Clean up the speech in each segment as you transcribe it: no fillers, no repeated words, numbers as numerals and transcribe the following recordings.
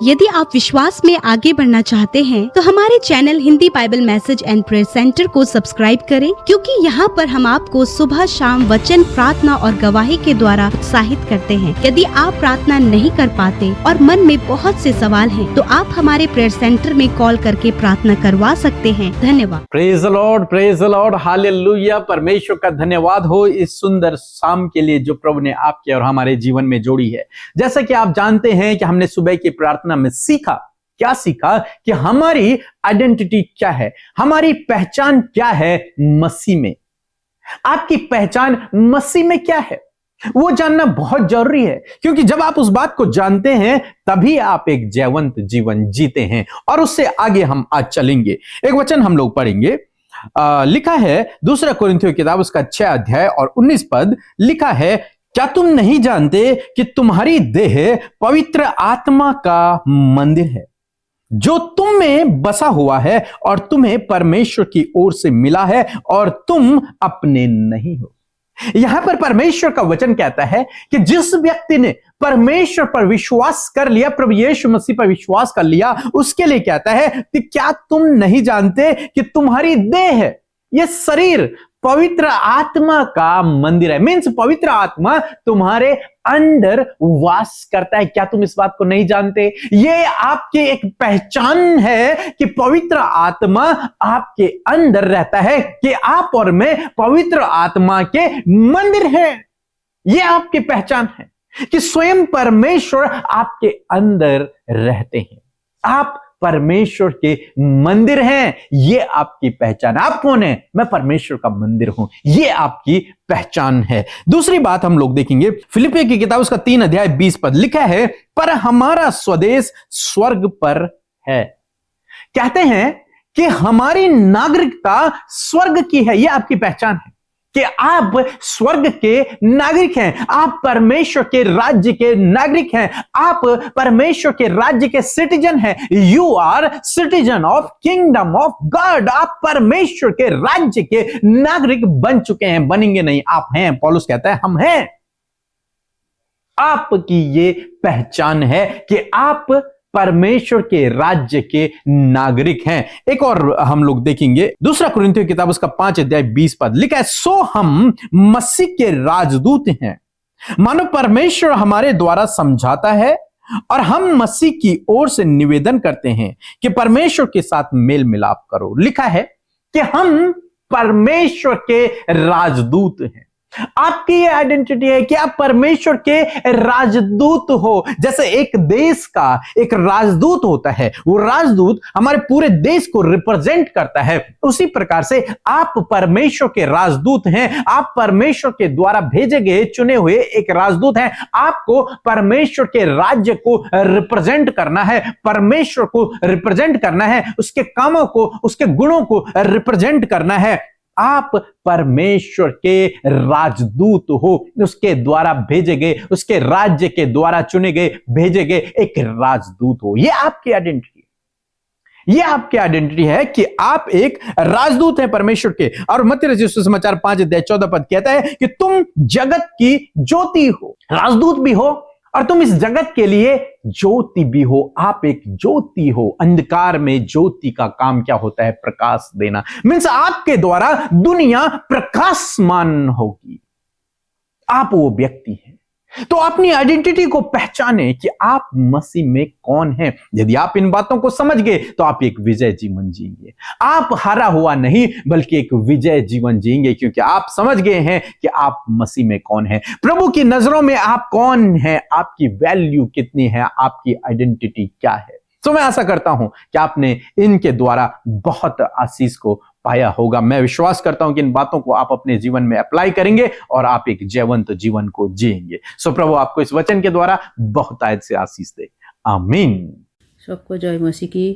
यदि आप विश्वास में आगे बढ़ना चाहते हैं तो हमारे channel Hindi Bible message and prayer centre को सब्सक्राइब करें, क्योंकि यहाँ पर हम आपको सुबह शाम वचन, प्रार्थना और गवाही के द्वारा उत्साहित करते हैं। यदि आप प्रार्थना नहीं कर पाते और मन में बहुत से सवाल हैं, तो आप हमारे प्रेयर सेंटर में कॉल करके प्रार्थना करवा सकते हैं। धन्यवाद। Praise the Lord, hallelujah. परमेश्वर का धन्यवाद हो इस सुंदर शाम के लिए जो प्रभु ने आपके और हमारे जीवन में जोड़ी है। जैसा कि आप जानते हैं कि हमने सुबह की प्रार्थना में क्या सीखा कि हमारी आइडेंटिटी क्या है, हमारी पहचान क्या है मसीह में। आपकी पहचान मसीह में क्या है वो जानना बहुत जरूरी है, क्योंकि जब आप उस बात को जानते हैं तभी आप एक जयवंत जीवन जीते हैं। और उससे आगे हम आज चलेंगे। एक वचन हम लोग पढ़ेंगे। लिखा है 2 कोरिन्थियों की किताब उसका 6 अध्याय और 19 पद लिखा है, क्या तुम नहीं जानते कि तुम्हारी देह पवित्र आत्मा का मंदिर है जो तुम में बसा हुआ है और तुम्हें परमेश्वर की ओर से मिला है और तुम अपने नहीं हो। यहां पर परमेश्वर का वचन कहता है कि जिस व्यक्ति ने परमेश्वर पर विश्वास कर लिया, प्रभु यीशु मसीह पर विश्वास कर लिया, उसके लिए कहता है कि क्या तुम नहीं जानते कि तुम्हारी देह, ये शरीर पवित्र आत्मा का मंदिर है। मीन्स पवित्र आत्मा तुम्हारे अंदर वास करता है। क्या तुम इस बात को नहीं जानते? ये आपकी एक पहचान है कि पवित्र आत्मा आपके अंदर रहता है, कि आप और मैं पवित्र आत्मा के मंदिर हैं। ये आपकी पहचान है कि स्वयं परमेश्वर आपके अंदर रहते हैं। आप परमेश्वर के मंदिर हैं, ये आपकी पहचान। आप कौन है? मैं परमेश्वर का मंदिर हूं, ये आपकी पहचान है। दूसरी बात हम लोग देखेंगे, फिलिपियों की किताब उसका 3 अध्याय 20 पद लिखा है, पर हमारा स्वदेश स्वर्ग पर है। कहते हैं कि हमारी नागरिकता स्वर्ग की है। यह आपकी पहचान है कि आप स्वर्ग के नागरिक हैं, आप परमेश्वर के राज्य के नागरिक हैं, आप परमेश्वर के राज्य के सिटीजन हैं। You are citizen of kingdom of God. आप परमेश्वर के राज्य के नागरिक बन चुके हैं, बनेंगे नहीं, आप हैं। पौलुस कहता है हम हैं। आपकी ये पहचान है कि आप परमेश्वर के राज्य के नागरिक हैं। एक और हम लोग देखेंगे, 2 कोरिन्थियों की किताब उसका 5 अध्याय 20 पद लिखा है, सो हम मसीह के राजदूत हैं, मानो परमेश्वर हमारे द्वारा समझाता है और हम मसीह की ओर से निवेदन करते हैं कि परमेश्वर के साथ मेल मिलाप करो। लिखा है कि हम परमेश्वर के राजदूत हैं। आपकी ये आइडेंटिटी है कि आप परमेश्वर के राजदूत हो। जैसे एक देश का एक राजदूत होता है, वो राजदूत हमारे पूरे देश को रिप्रेजेंट करता है, उसी प्रकार से आप परमेश्वर के राजदूत हैं। आप परमेश्वर के द्वारा भेजे गए चुने हुए एक राजदूत हैं। आपको परमेश्वर के राज्य को रिप्रेजेंट करना है, परमेश्वर को रिप्रेजेंट करना है, उसके कामों को, उसके गुणों को रिप्रेजेंट करना है। आप परमेश्वर के राजदूत हो, उसके द्वारा भेजे गए, उसके राज्य के द्वारा चुने गए, भेजे गए एक राजदूत हो। यह आपकी आइडेंटिटी है। यह आपकी आइडेंटिटी है कि आप एक राजदूत हैं परमेश्वर के। और मत्ती रचित सुसमाचार 5 अध्याय 14 पद कहता है कि तुम जगत की ज्योति हो। राजदूत भी हो और तुम इस जगत के लिए ज्योति भी हो। आप एक ज्योति हो। अंधकार में ज्योति का काम क्या होता है? प्रकाश देना। मीन्स आपके द्वारा दुनिया प्रकाशमान होगी। आप वो व्यक्ति हैं। तो अपनी आइडेंटिटी को पहचाने कि आप मसीह में कौन हैं। यदि आप इन बातों को समझ गए तो आप एक विजय जीवन जिएंगे। आप हारा हुआ नहीं बल्कि एक विजय जीवन जिएंगे, क्योंकि आप समझ गए हैं कि आप मसीह में कौन हैं। प्रभु की नजरों में आप कौन हैं, आपकी वैल्यू कितनी है, आपकी आइडेंटिटी क्या है। तो मैं आशा करता हूं कि आपने इनके द्वारा बहुत आशीष को पाया होगा। मैं विश्वास करता हूं कि इन बातों को आप अपने जीवन में अप्लाई करेंगे और आप एक जयवंत जीवन को जिएंगे। सो प्रभु आपको इस वचन के द्वारा बहुत आयत से आशीष दे। आमीन। सबको जय मसीह की।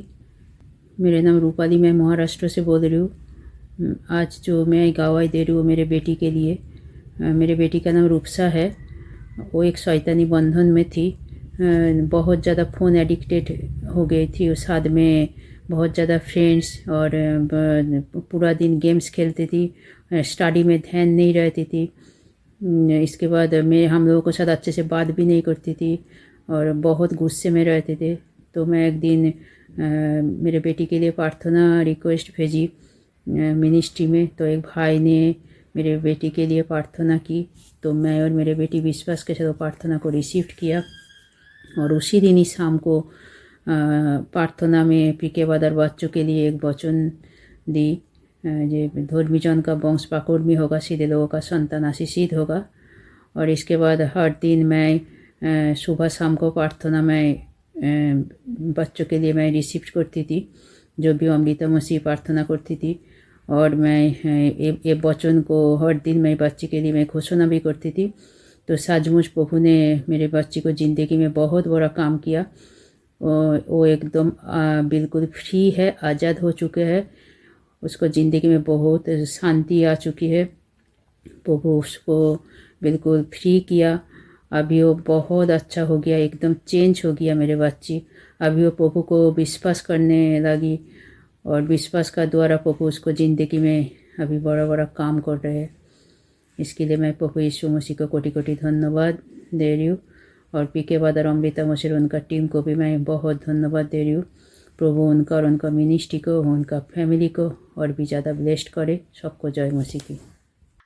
मेरा नाम रूपाली, मैं महाराष्ट्र से बोल रही हूँ। आज जो मैं गवाही दे रही हूँ मेरे बेटी के लिए। मेरे बेटी का नाम रूपसा है। वो एक शैतानी बंधन में थी। बहुत ज़्यादा फ़ोन एडिक्टेड हो गई थी। उस हाथ में बहुत ज़्यादा फ्रेंड्स और पूरा दिन गेम्स खेलती थी, स्टडी में ध्यान नहीं रहती थी। इसके बाद मैं हम लोगों के साथ अच्छे से बात भी नहीं करती थी और बहुत गुस्से में रहते थे। तो मैं एक दिन मेरे बेटी के लिए प्रार्थना रिक्वेस्ट भेजी मिनिस्ट्री में। तो एक भाई ने मेरे बेटी के लिए प्रार्थना की, तो मैं और मेरे बेटी विश्वास के साथ प्रार्थना को रिसीव किया। और उसी दिन ही शाम को प्रार्थना में पीके बादर बच्चों के लिए एक वचन दी, जो धर्मी जन का वंश पाकुर्मी होगा, सीधे लोगों का संतान आशीषित होगा। और इसके बाद हर दिन मैं सुबह शाम को प्रार्थना में बच्चों के लिए मैं रिसीव करती थी, जो भी अमृता मसीह प्रार्थना करती थी। और मैं ये वचन को हर दिन मैं बच्ची के लिए मैं घोषणा भी करती थी। तो सचमुच प्रभु ने मेरे बच्ची को ज़िंदगी में बहुत बड़ा काम किया। वो एकदम बिल्कुल फ्री है, आज़ाद हो चुके हैं, उसको ज़िंदगी में बहुत शांति आ चुकी है। प्रभु उसको बिल्कुल फ्री किया। अभी वो बहुत अच्छा हो गया, एकदम चेंज हो गया मेरे बच्ची। अभी वो प्रभु को विश्वास करने लगी और विश्वास का द्वारा प्रभु उसको ज़िंदगी में अभी बड़ा बड़ा काम कर रहे हैं। इसके लिए मैं प्रभु यीशु मसीह को कोटि कोटि धन्यवाद दे रही हूँ। और पीके बादर अमृता मसीह उनका टीम को भी मैं बहुत धन्यवाद दे रही हूँ। प्रभु उनका और उनका मिनिस्ट्री को, उनका फैमिली को और भी ज़्यादा ब्लेस्ड करे। सबको जय मसीह की।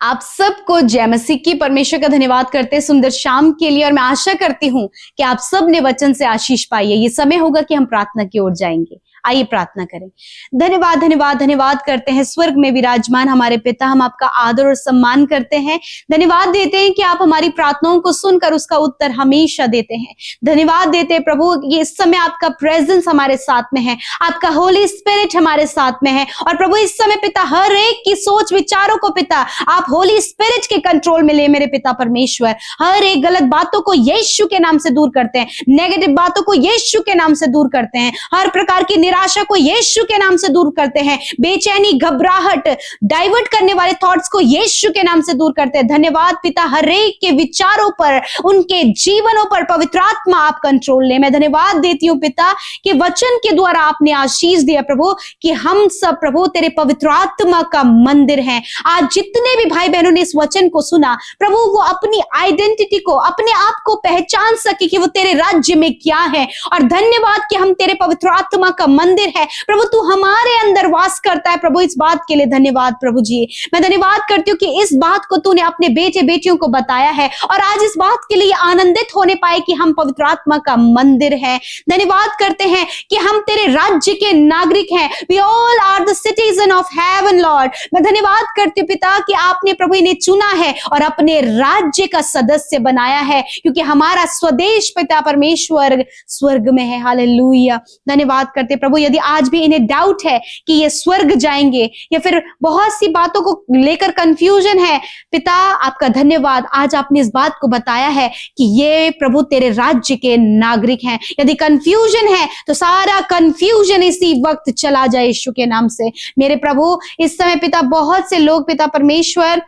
आप सबको जय मसीह की। परमेश्वर का धन्यवाद करते हैं सुंदर शाम के लिए। और मैं आशा करती हूं कि आप सब ने वचन से आशीष पाई है। ये समय होगा कि हम प्रार्थना की ओर जाएंगे। आइए प्रार्थना करें। धन्यवाद धन्यवाद धन्यवाद करते हैं स्वर्ग में विराजमान हमारे पिता, हम आपका आदर और सम्मान करते हैं। धन्यवाद देते हैं कि आप हमारी प्रार्थनाओं को सुनकर उसका उत्तर हमेशा देते हैं। धन्यवाद देते हैं प्रभु, ये इस समय आपका प्रेजेंस हमारे साथ में है, आपका होली स्पिरिट हमारे साथ में है। और प्रभु इस समय पिता हर एक की सोच विचारों को पिता आप होली स्पिरिट के कंट्रोल में ले मेरे पिता परमेश्वर। हर एक गलत बातों को यीशु के नाम से दूर करते हैं, नेगेटिव बातों को यीशु के नाम से दूर करते हैं, हर प्रकार की निराशा को यीशु के नाम से दूर करते हैं, बेचैनी, घबराहट, डाइवर्ट करने वाले थॉट्स को यीशु के नाम से दूर करते हैं। धन्यवाद पिता, हर एक के विचारों पर, उनके जीवनों पर पवित्र आत्मा आप कंट्रोल ले। मैं धन्यवाद देती हूँ पिता कि वचन के द्वारा आपने आशीष दिया प्रभु कि हम सब प्रभु तेरे पवित्र आत्मा का मंदिर हैं। आज जितने भी भाई बहनों ने इस वचन को सुना प्रभु, वो अपनी आइडेंटिटी को, अपने आप को पहचान सके कि वो तेरे राज्य में क्या है। और धन्यवाद कि हम तेरे पवित्र आत्मा का मंदिर है प्रभु, तू हमारे अंदर वास करता है प्रभु। इस बात के लिए धन्यवाद प्रभु जी। मैं धन्यवाद करती हूँ कि इस बात को तूने अपने बेटे बेटियों को बताया है और आज इस बात के लिए आनंदित होने पाए कि हम पवित्र आत्मा का मंदिर है। धन्यवाद करते हैं कि हम तेरे राज्य के नागरिक हैं। We all are the citizen of heaven, Lord। मैं धन्यवाद करती हूँ पिता कि आपने प्रभु इन्हें चुना है और अपने राज्य का सदस्य बनाया है, क्योंकि हमारा स्वदेश पिता परमेश्वर स्वर्ग में है। हालेलुया। धन्यवाद करते प्रभु, यदि आज भी इन्हें डाउट है कि ये स्वर्ग जाएंगे या फिर बहुत सी बातों को लेकर कंफ्यूजन है, पिता आपका धन्यवाद, आज आपने इस बात को बताया है कि ये प्रभु तेरे राज्य के नागरिक हैं। यदि कंफ्यूजन है तो सारा कंफ्यूजन इसी वक्त चला जाए यीशु के नाम से। मेरे प्रभु इस समय पिता बहुत से लोग पिता परमेश्वर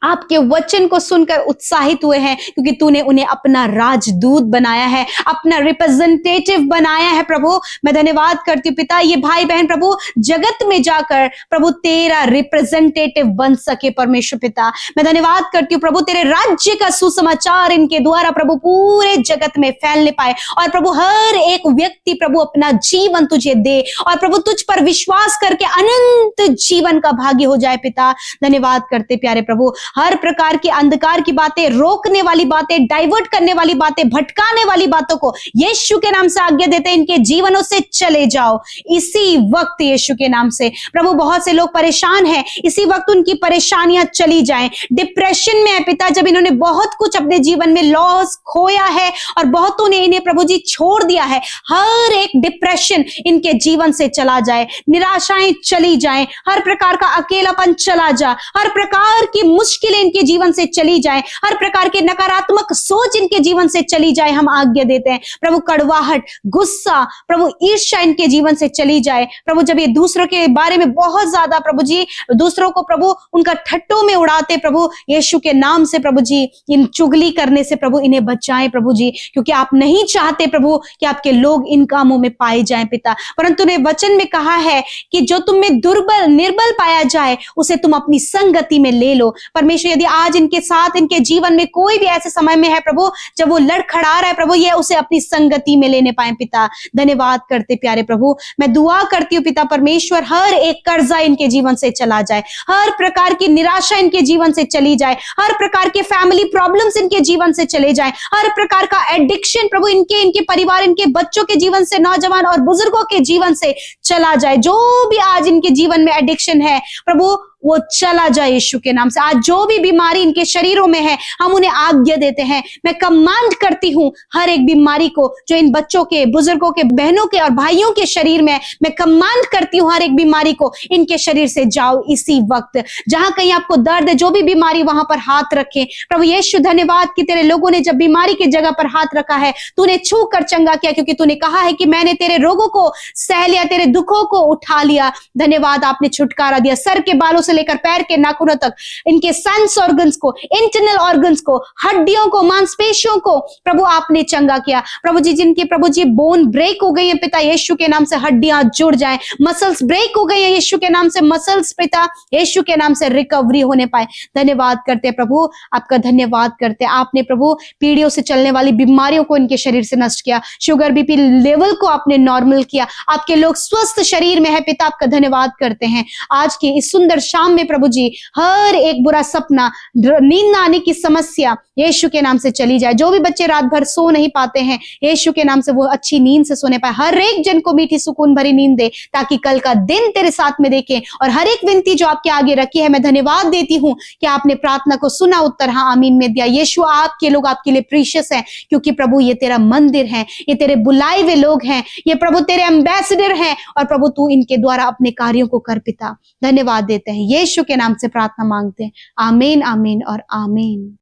आपके वचन को सुनकर उत्साहित हुए हैं, क्योंकि तूने उन्हें अपना राजदूत बनाया है, अपना रिप्रेजेंटेटिव बनाया है प्रभु। मैं धन्यवाद करती हूँ पिता, ये भाई बहन प्रभु जगत में जाकर प्रभु तेरा रिप्रेजेंटेटिव बन सके परमेश्वर पिता। मैं धन्यवाद करती हूँ प्रभु, तेरे राज्य का सुसमाचार इनके द्वारा प्रभु पूरे जगत में फैलने पाए और प्रभु हर एक व्यक्ति प्रभु अपना जीवन तुझे दे और प्रभु तुझ पर विश्वास करके अनंत जीवन का भागी हो जाए पिता। धन्यवाद करते प्यारे प्रभु, हर प्रकार की अंधकार की बातें, रोकने वाली बातें, डाइवर्ट करने वाली बातें, भटकाने वाली बातों को यीशु के नाम से आज्ञा देते हैं, इनके जीवनों से चले जाओ इसी वक्त यीशु के नाम से। प्रभु बहुत से लोग परेशान हैं, इसी वक्त उनकी परेशानियां चली जाएं। डिप्रेशन में है पिता, जब इन्होंने बहुत कुछ अपने जीवन में लॉस खोया है और बहुतों ने इन्हें प्रभु जी छोड़ दिया है, हर एक डिप्रेशन इनके जीवन से चला जाए, निराशाएं चली जाएं, हर प्रकार का अकेलापन चला जा, हर प्रकार की मुश्किलें इनके जीवन से चली जाए, हर प्रकार के नकारात्मक सोच इनके जीवन से चली जाए। हम आज्ञा देते हैं प्रभु, कड़वाहट, गुस्सा, प्रभु ईर्ष्या इनके जीवन से चली जाए। प्रभु जब ये दूसरों के बारे में बहुत ज्यादा प्रभु जी दूसरों को प्रभु उनका ठट्टों में उड़ाते, प्रभु यीशु के नाम से प्रभु जी इन चुगली करने से प्रभु इन्हें बचाएं प्रभु जी, क्योंकि आप नहीं चाहते प्रभु कि आपके लोग इन कामों में पाए जाएं पिता। परंतु ने वचन में कहा है कि जो तुम में दुर्बल निर्बल पाया जाए उसे तुम अपनी संगति में ले लो। परमेश्वर यदि आज इनके साथ इनके जीवन में कोई भी ऐसे समय में है प्रभु जब वो लड़खड़ा रहा है प्रभु, ये उसे अपनी संगति में लेने पाए पिता। धन्यवाद करते प्यारे प्रभु। मैं दुआ करती हूँ पिता परमेश्वर, हर एक कर्जा इनके जीवन से चला जाए, हर प्रकार की निराशा इनके जीवन से चली जाए, हर प्रकार के फैमिली प्रॉब्लम्स इनके जीवन से चले जाए, हर प्रकार का एडिक्शन प्रभु इनके परिवार, इनके बच्चों के जीवन से, नौजवान और बुजुर्गों के जीवन से चला जाए। जो भी आज इनके जीवन में एडिक्शन है प्रभु वो चला जाए यीशु के नाम से। आज जो भी बीमारी इनके शरीरों में है हम उन्हें आज्ञा देते हैं। मैं कमांड करती हूं हर एक बीमारी को जो इन बच्चों के, बुजुर्गों के, बहनों के और भाइयों के शरीर में, मैं कमांड करती हूं हर एक बीमारी को इनके शरीर से जाओ इसी वक्त। जहां कहीं आपको दर्द है, जो भी बीमारी, वहां पर हाथ रखें प्रभु यीशु। धन्यवाद कि तेरे लोगों ने जब बीमारी की जगह पर हाथ रखा है तूने छू कर चंगा किया, क्योंकि तूने कहा है कि मैंने तेरे रोगों को सह लिया, तेरे दुखों को उठा लिया। धन्यवाद, आपने छुटकारा दिया। सर के बालों से लेकर पैर के नाखूनों तक, इनके सेंस ऑर्गन्स को, इंटरनल ऑर्गन्स को, हड्डियों को, मांसपेशियों को प्रभु आपने चंगा किया। प्रभु जी जिनके प्रभु जी बोन ब्रेक हो गई है पिता यीशु के नाम से हड्डियां जुड़ जाएं, मसल्स ब्रेक हो गई है यीशु के नाम से, मसल्स पिता यीशु के नाम से रिकवरी होने पाए। धन्यवाद करते प्रभु, आपका धन्यवाद करते। आपने प्रभु पीढ़ियों से चलने वाली बीमारियों को इनके शरीर से नष्ट किया, शुगर बीपी लेवल को आपने नॉर्मल किया। आपके लोग स्वस्थ शरीर में है पिता, आपका धन्यवाद करते हैं। आज की इस सुंदर शाम में प्रभु जी हर एक बुरा सपना, नींद ना आने की समस्या यीशु के नाम से चली जाए। जो भी बच्चे रात भर सो नहीं पाते हैं यीशु के नाम से वो अच्छी नींद से सोने पाए। हर एक जन को मीठी सुकून भरी नींद दे ताकि कल का दिन तेरे साथ में देखें। और हर एक विनती जो आपके आगे रखी है मैं धन्यवाद देती हूं कि आपने प्रार्थना को सुना, उत्तर हाँ आमीन में दिया। यीशु आपके लोग आपके लिए प्रीशियस हैं, क्योंकि प्रभु ये तेरा मंदिर है, ये तेरे बुलाए हुए लोग हैं, ये प्रभु तेरे एम्बेसडर हैं। और प्रभु तू इनके द्वारा अपने कार्यों को कर पिता। धन्यवाद देते हैं, यीशु के नाम से प्रार्थना मांगते हैं। आमीन, आमीन और आमीन।